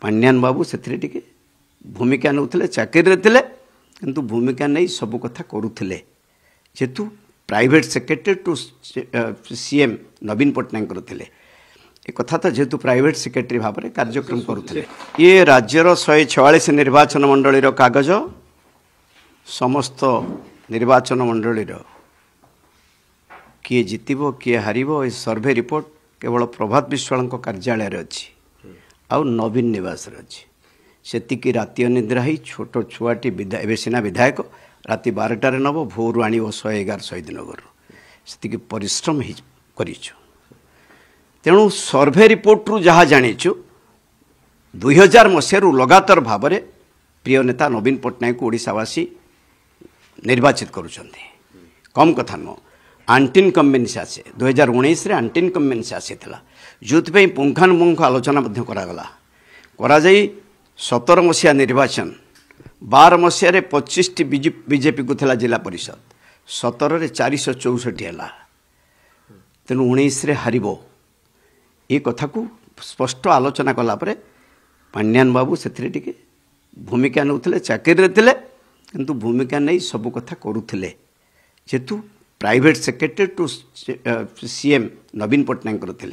पांड्यान बाबू से भूमिका नौले चाकरी थे किंतु भूमिका नहीं सब कथा करुले जेहेतु प्राइवेट सेक्रेटरी टू सीएम नवीन पट्टनायक थे एक कथा तो जेहेतु प्राइवेट सेक्रेटरी भाव में कार्यक्रम करुले ये राज्यर 144 निर्वाचन मंडली कागज समस्त निर्वाचन मंडली किए जितब किए हार ये सर्वे रिपोर्ट केवल प्रभात विश्वाल कार्यालय अच्छी आउ नवीन निवास अच्छी सेतिकी राति अनिद्रा ही छोट छुआटी ए सीना विधायक राति 12टार नब भोर आण 111 शहीद नगर से परिश्रम कर तेणु सर्वे रिपोर्ट रु जहाँ जाचु 2000 मसीह लगातार भाव में प्रिय नेता नवीन पट्टनायक ओडिशावासी निर्वाचित करुँच कम कथा नुह आंटी इनकम्बेन्सी आसे 2019 रे आंटी इनकम्बेन्सी आसीला जो पुंखानुपुंख आलोचना करा 17 मसीहा निर्वाचन 12 मसीह 25 बीजेपी को थिला जिला परिषद 17 रे 464 है तेणु 19 रे हारिबो ये कथा को स्पष्ट आलोचना कलापर पांड्यान बाबू से भूमिका नौले चाकरी थे किंतु भूमिका नहीं सब कथा करुले जेहेतु प्राइवेट सेक्रेटरी टू सीएम नवीन पट्टनायक थे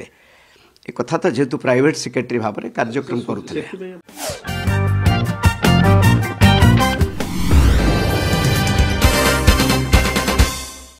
एक कथा तो जेहेतु प्राइवेट सेक्रेटरी भाव में कार्यक्रम करुले।